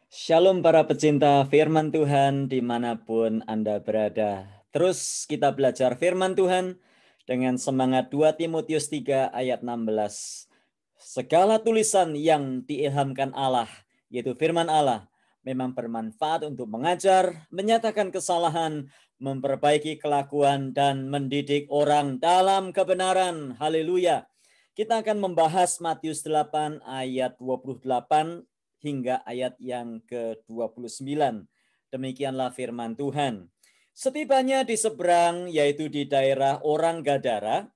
Shalom para pecinta firman Tuhan dimanapun Anda berada. Terus kita belajar firman Tuhan dengan semangat 2 Timotius 3 ayat 16. Segala tulisan yang diilhamkan Allah, yaitu firman Allah, memang bermanfaat untuk mengajar, menyatakan kesalahan, memperbaiki kelakuan, dan mendidik orang dalam kebenaran. Haleluya. Kita akan membahas Matius 8 ayat 28 hingga ayat yang ke-29. Demikianlah firman Tuhan. Setibanya di seberang, yaitu di daerah orang Gadara,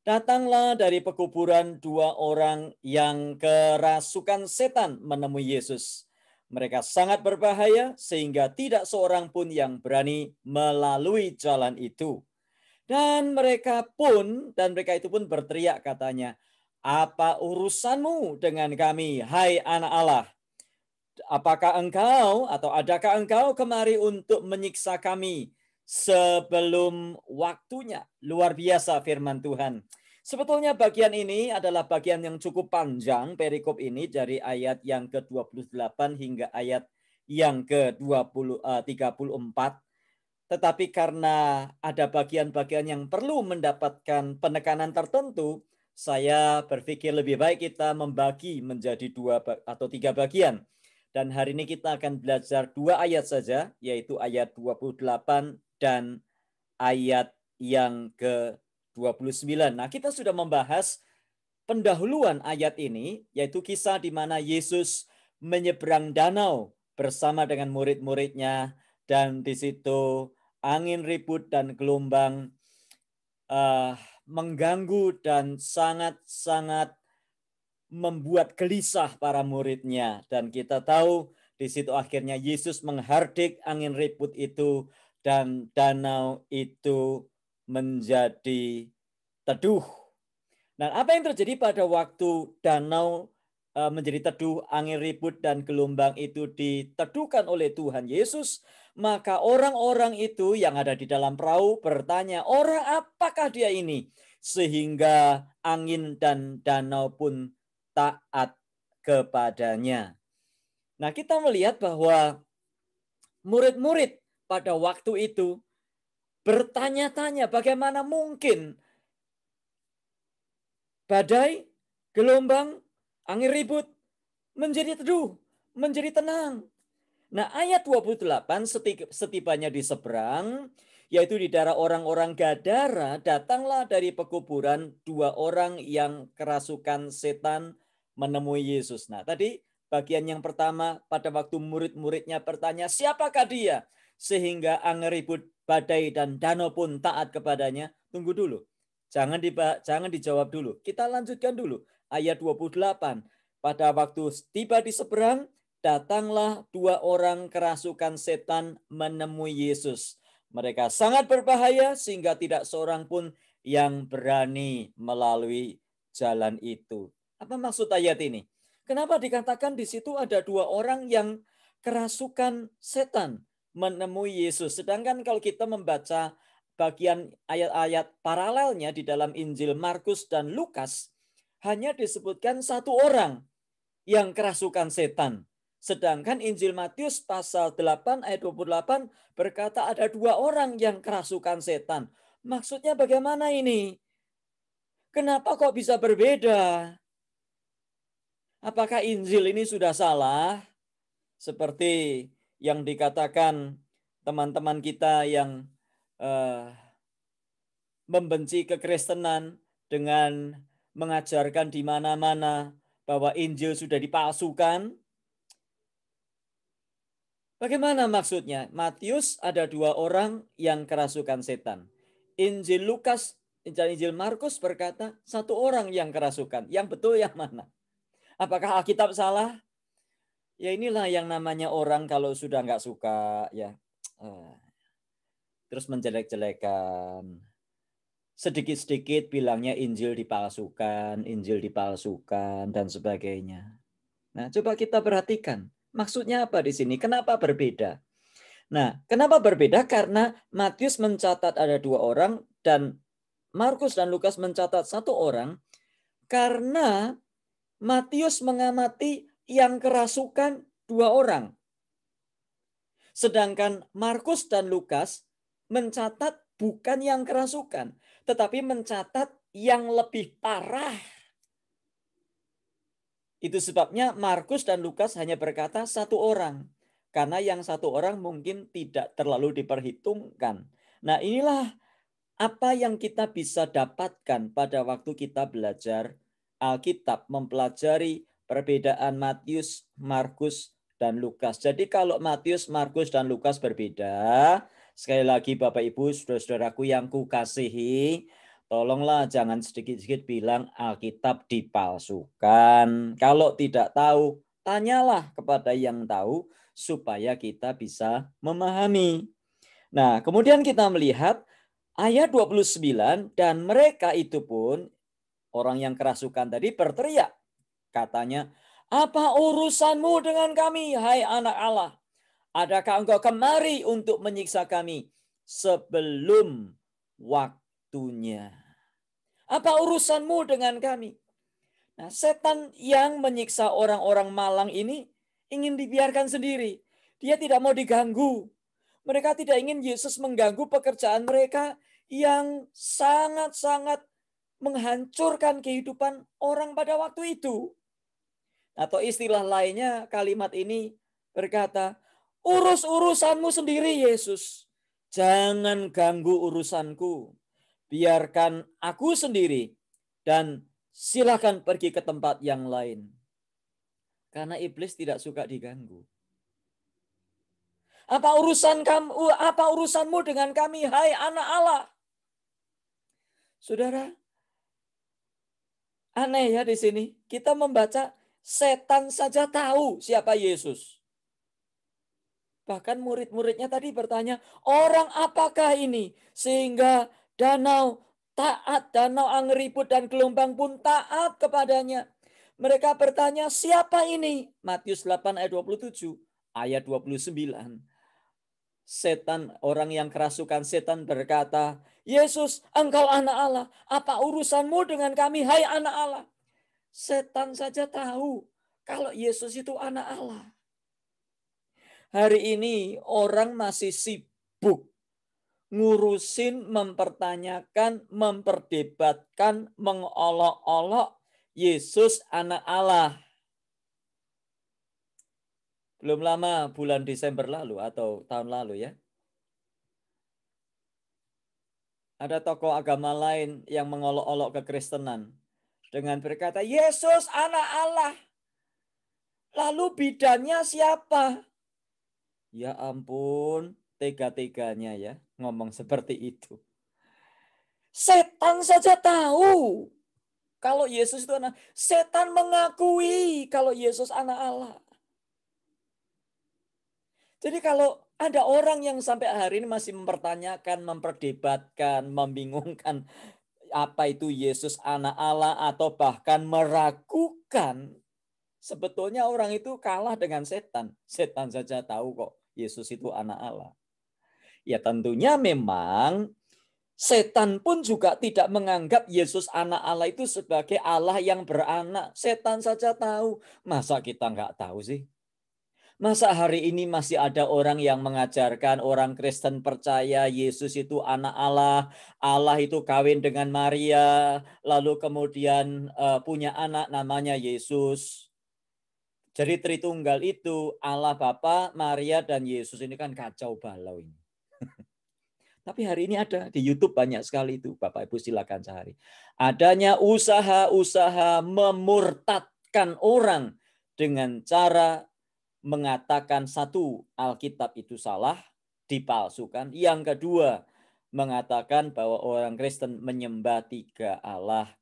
datanglah dari pekuburan dua orang yang kerasukan setan menemui Yesus. Mereka sangat berbahaya sehingga tidak seorang pun yang berani melalui jalan itu. Dan mereka itu pun berteriak katanya, "Apa urusanmu dengan kami, hai anak Allah? Apakah engkau atau adakah engkau kemari untuk menyiksa kami sebelum waktunya?" Luar biasa firman Tuhan. Sebetulnya bagian ini adalah bagian yang cukup panjang, perikop ini dari ayat yang ke-28 hingga ayat yang ke-34. Tetapi karena ada bagian-bagian yang perlu mendapatkan penekanan tertentu, saya berpikir lebih baik kita membagi menjadi 2 atau 3 bagian. Dan hari ini kita akan belajar 2 ayat saja, yaitu ayat 28 dan ayat yang ke-29. Nah, kita sudah membahas pendahuluan ayat ini, yaitu kisah di mana Yesus menyeberang danau bersama dengan murid-muridnya, dan di situ angin ribut dan gelombang mengganggu dan sangat-sangat membuat gelisah para muridnya. Dan kita tahu di situ akhirnya Yesus menghardik angin ribut itu dan danau itu menjadi teduh. Dan apa yang terjadi pada waktu danau menjadi teduh, angin ribut dan gelombang itu diteduhkan oleh Tuhan Yesus, maka orang-orang itu yang ada di dalam perahu bertanya, "Orang apakah dia ini?" Sehingga angin dan danau pun taat kepadanya. Nah, kita melihat bahwa murid-murid pada waktu itu bertanya-tanya, bagaimana mungkin badai, gelombang, angin ribut menjadi teduh, menjadi tenang. Nah, ayat 28, setibanya di seberang, yaitu di daerah orang-orang Gadara, datanglah dari pekuburan dua orang yang kerasukan setan menemui Yesus. Nah, tadi bagian yang pertama, pada waktu murid-muridnya bertanya, "Siapakah dia?" Sehingga angin ribut, badai, dan danau pun taat kepadanya. Tunggu dulu. Jangan dijawab dulu. Kita lanjutkan dulu. Ayat 28. Pada waktu tiba di seberang, datanglah dua orang kerasukan setan menemui Yesus. Mereka sangat berbahaya sehingga tidak seorang pun yang berani melalui jalan itu. Apa maksud ayat ini? Kenapa dikatakan di situ ada dua orang yang kerasukan setan menemui Yesus? Sedangkan kalau kita membaca bagian ayat-ayat paralelnya di dalam Injil Markus dan Lukas, hanya disebutkan satu orang yang kerasukan setan. Sedangkan Injil Matius pasal 8 ayat 28 berkata ada dua orang yang kerasukan setan. Maksudnya bagaimana ini? Kenapa kok bisa berbeda? Apakah Injil ini sudah salah? Seperti yang dikatakan teman-teman kita yang membenci kekristenan dengan mengajarkan di mana-mana bahwa Injil sudah dipalsukan. Bagaimana maksudnya? Matius ada dua orang yang kerasukan setan. Injil Lukas dan Injil Markus berkata satu orang yang kerasukan. Yang betul yang mana? Apakah Alkitab salah? Ya inilah yang namanya orang kalau sudah nggak suka ya terus menjelek-jelekan. Sedikit-sedikit bilangnya Injil dipalsukan dan sebagainya. Nah, coba kita perhatikan. Maksudnya apa di sini? Kenapa berbeda? Nah, kenapa berbeda? Karena Matius mencatat ada dua orang dan Markus dan Lukas mencatat satu orang. Karena Matius mengamati yang kerasukan dua orang. Sedangkan Markus dan Lukas mencatat bukan yang kerasukan, tetapi mencatat yang lebih parah. Itu sebabnya Markus dan Lukas hanya berkata satu orang. Karena yang satu orang mungkin tidak terlalu diperhitungkan. Nah, inilah apa yang kita bisa dapatkan pada waktu kita belajar Alkitab, mempelajari perbedaan Matius, Markus, dan Lukas. Jadi kalau Matius, Markus, dan Lukas berbeda, sekali lagi Bapak Ibu, saudara-saudaraku yang kukasihi, tolonglah jangan sedikit-sedikit bilang Alkitab dipalsukan. Kalau tidak tahu, tanyalah kepada yang tahu supaya kita bisa memahami. Nah, kemudian kita melihat ayat 29, dan mereka itu pun, orang yang kerasukan tadi berteriak. Katanya, apa urusanmu dengan kami, hai anak Allah? Adakah engkau kemari untuk menyiksa kami sebelum waktunya? Apa urusanmu dengan kami? Nah, setan yang menyiksa orang-orang malang ini ingin dibiarkan sendiri. Dia tidak mau diganggu. Mereka tidak ingin Yesus mengganggu pekerjaan mereka yang sangat-sangat menghancurkan kehidupan orang pada waktu itu. Atau istilah lainnya, kalimat ini berkata, urus-urusanmu sendiri Yesus. Jangan ganggu urusanku. Biarkan aku sendiri dan silakan pergi ke tempat yang lain. Karena iblis tidak suka diganggu. Apa urusan kamu? Apa urusanmu dengan kami, hai anak Allah? Saudara, aneh ya di sini. Kita membaca setan saja tahu siapa Yesus. Bahkan murid-muridnya tadi bertanya, orang apakah ini? Sehingga danau taat, danau Angeribut dan gelombang pun taat kepadanya. Mereka bertanya, siapa ini? Matius 8 ayat 27, ayat 29. Setan, orang yang kerasukan setan berkata, Yesus, engkau anak Allah. Apa urusanmu dengan kami, hai anak Allah? Setan saja tahu kalau Yesus itu anak Allah. Hari ini orang masih sibuk ngurusin, mempertanyakan, memperdebatkan, mengolok-olok Yesus anak Allah. Belum lama, bulan Desember lalu atau tahun lalu ya. Ada tokoh agama lain yang mengolok-olok kekristenan dengan berkata, Yesus anak Allah. Lalu bidannya siapa? Ya ampun, tega-teganya ya ngomong seperti itu. Setan saja tahu kalau Yesus itu anak. Setan mengakui kalau Yesus anak Allah. Jadi kalau ada orang yang sampai hari ini masih mempertanyakan, memperdebatkan, membingungkan apa itu Yesus anak Allah atau bahkan meragukan, sebetulnya orang itu kalah dengan setan. Setan saja tahu kok Yesus itu anak Allah. Ya tentunya memang setan pun juga tidak menganggap Yesus anak Allah itu sebagai Allah yang beranak. Setan saja tahu. Masa kita nggak tahu sih? Masa hari ini masih ada orang yang mengajarkan orang Kristen percaya Yesus itu anak Allah. Allah itu kawin dengan Maria. Lalu kemudian punya anak namanya Yesus. Jadi Tritunggal itu Allah Bapa, Maria, dan Yesus. Ini kan kacau balau ini. Tapi hari ini ada di YouTube banyak sekali itu. Bapak Ibu silakan cari. Adanya usaha-usaha memurtadkan orang dengan cara mengatakan satu, Alkitab itu salah, dipalsukan. Yang kedua, mengatakan bahwa orang Kristen menyembah tiga Allah.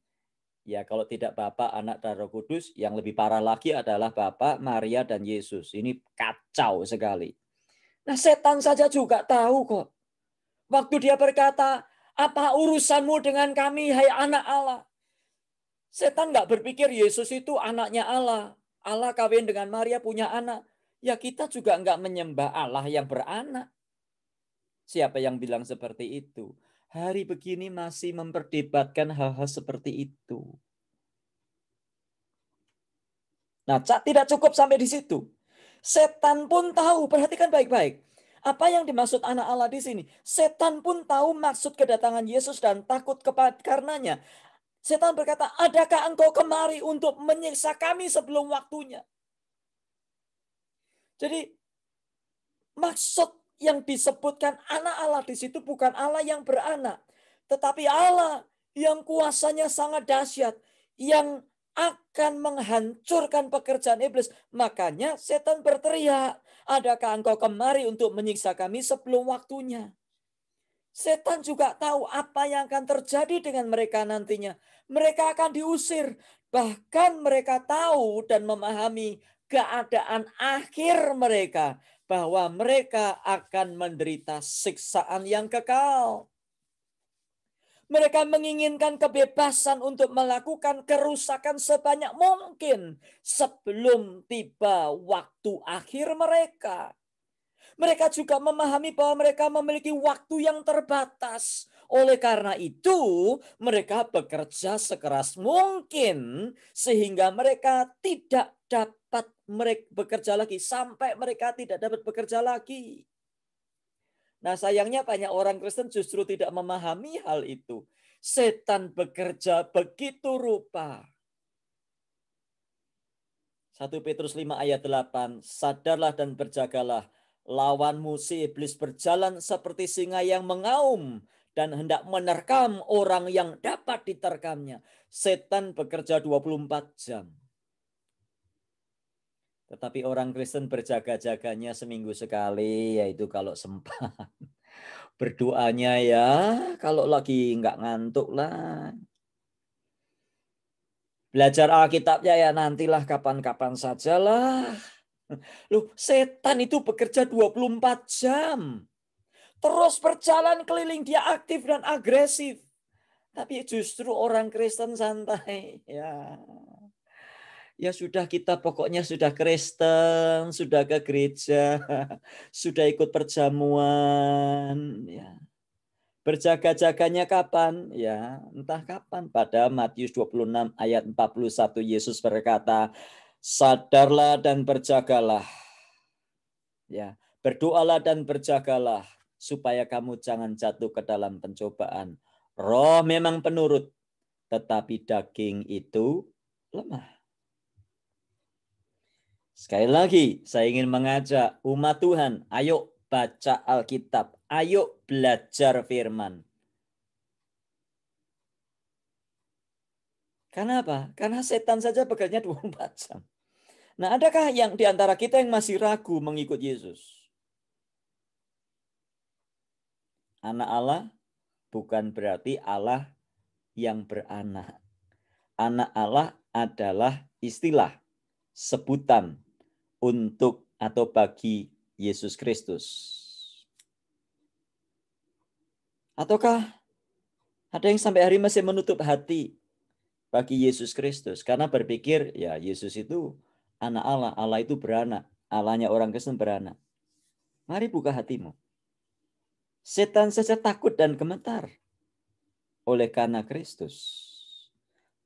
Ya kalau tidak Bapa, Anak, dan Roh Kudus, yang lebih parah lagi adalah Bapa, Maria, dan Yesus. Ini kacau sekali. Nah setan saja juga tahu kok. Waktu dia berkata, apa urusanmu dengan kami, hai anak Allah? Setan nggak berpikir Yesus itu anaknya Allah. Allah kawin dengan Maria punya anak. Ya kita juga nggak menyembah Allah yang beranak. Siapa yang bilang seperti itu? Hari begini masih memperdebatkan hal-hal seperti itu. Nah, tidak cukup sampai di situ. Setan pun tahu, perhatikan baik-baik. Apa yang dimaksud anak Allah di sini? Setan pun tahu maksud kedatangan Yesus dan takut karenanya. Setan berkata, adakah engkau kemari untuk menyiksa kami sebelum waktunya? Jadi maksud yang disebutkan anak Allah di situ bukan Allah yang beranak, tetapi Allah yang kuasanya sangat dahsyat, yang akan menghancurkan pekerjaan iblis. Makanya setan berteriak, adakah engkau kemari untuk menyiksa kami sebelum waktunya? Setan juga tahu apa yang akan terjadi dengan mereka nantinya. Mereka akan diusir. Bahkan mereka tahu dan memahami keadaan akhir mereka, bahwa mereka akan menderita siksaan yang kekal. Mereka menginginkan kebebasan untuk melakukan kerusakan sebanyak mungkin sebelum tiba waktu akhir mereka. Mereka juga memahami bahwa mereka memiliki waktu yang terbatas. Oleh karena itu, mereka bekerja sekeras mungkin sehingga mereka tidak dapat bekerja lagi sampai mereka tidak dapat bekerja lagi. Nah, sayangnya banyak orang Kristen justru tidak memahami hal itu. Setan bekerja begitu rupa. 1 Petrus 5 ayat 8, sadarlah dan berjagalah. Lawanmu si iblis berjalan seperti singa yang mengaum dan hendak menerkam orang yang dapat diterkamnya. Setan bekerja 24 jam. Tetapi orang Kristen berjaga-jaganya seminggu sekali, yaitu kalau sempat. Berdoanya ya kalau lagi nggak ngantuk lah. Belajar Alkitabnya ya nantilah kapan-kapan sajalah. Loh, setan itu bekerja 24 jam. Terus berjalan keliling, dia aktif dan agresif. Tapi justru orang Kristen santai. Ya sudah, kita pokoknya sudah Kristen, sudah ke gereja, sudah ikut perjamuan. Ya. Berjaga-jaganya kapan? Ya, entah kapan. Pada Matius 26 ayat 41 Yesus berkata, sadarlah dan berjagalah. Ya, berdoalah dan berjagalah supaya kamu jangan jatuh ke dalam pencobaan. Roh memang penurut, tetapi daging itu lemah. Sekali lagi, saya ingin mengajak umat Tuhan, ayo baca Alkitab, ayo belajar firman. Karena apa? Karena setan saja bekerja 24 jam. Nah, adakah yang di antara kita yang masih ragu mengikut Yesus? Anak Allah bukan berarti Allah yang beranak. Anak Allah adalah istilah, sebutan untuk atau bagi Yesus Kristus. Ataukah ada yang sampai hari masih menutup hati bagi Yesus Kristus karena berpikir ya Yesus itu anak Allah, Allah itu beranak, Allahnya orang Kristen beranak. Mari buka hatimu. Setan saja takut dan gemetar oleh karena Kristus.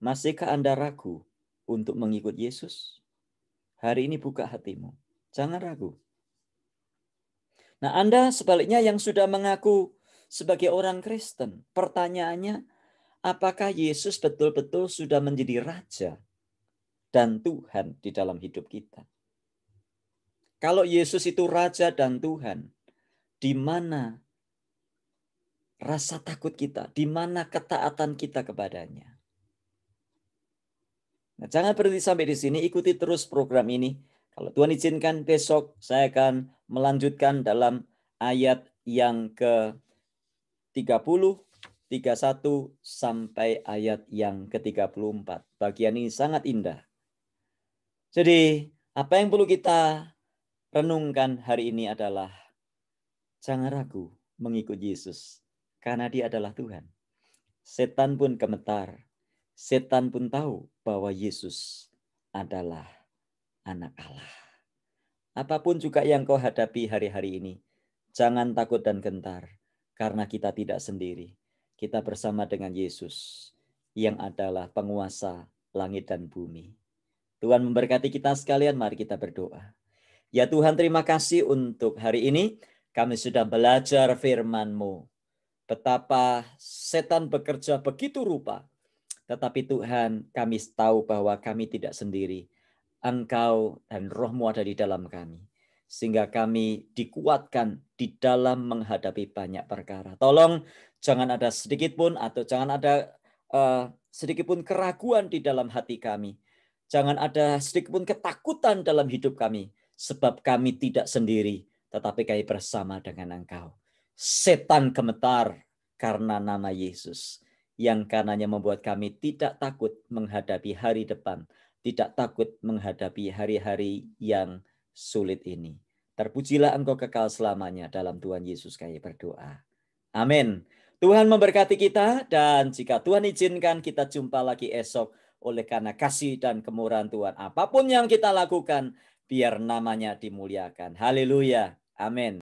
Masihkah Anda ragu untuk mengikut Yesus? Hari ini buka hatimu. Jangan ragu. Nah, Anda sebaliknya yang sudah mengaku sebagai orang Kristen. Pertanyaannya, apakah Yesus betul-betul sudah menjadi Raja dan Tuhan di dalam hidup kita? Kalau Yesus itu Raja dan Tuhan, di mana rasa takut kita? Di mana ketaatan kita kepadanya? Nah, jangan berhenti sampai di sini, ikuti terus program ini. Kalau Tuhan izinkan besok saya akan melanjutkan dalam ayat yang ke-30, 31 sampai ayat yang ke-34. Bagian ini sangat indah. Jadi, apa yang perlu kita renungkan hari ini adalah jangan ragu mengikut Yesus karena Dia adalah Tuhan. Setan pun gemetar. Setan pun tahu bahwa Yesus adalah anak Allah. Apapun juga yang kau hadapi hari-hari ini, jangan takut dan gentar, karena kita tidak sendiri. Kita bersama dengan Yesus, yang adalah penguasa langit dan bumi. Tuhan memberkati kita sekalian, mari kita berdoa. Ya Tuhan, terima kasih untuk hari ini. Kami sudah belajar firman-Mu. Betapa setan bekerja begitu rupa. Tetapi Tuhan, kami tahu bahwa kami tidak sendiri. Engkau dan Roh-Mu ada di dalam kami. Sehingga kami dikuatkan di dalam menghadapi banyak perkara. Tolong jangan ada sedikit pun atau jangan ada sedikit pun keraguan di dalam hati kami. Jangan ada sedikit pun ketakutan dalam hidup kami. Sebab kami tidak sendiri, tetapi kami bersama dengan Engkau. Setan gemetar karena nama Yesus. Yang karenanya membuat kami tidak takut menghadapi hari depan. Tidak takut menghadapi hari-hari yang sulit ini. Terpujilah Engkau kekal selamanya, dalam Tuhan Yesus kami berdoa. Amin. Tuhan memberkati kita, dan jika Tuhan izinkan kita jumpa lagi esok oleh karena kasih dan kemurahan Tuhan. Apapun yang kita lakukan, biar namanya dimuliakan. Haleluya. Amin.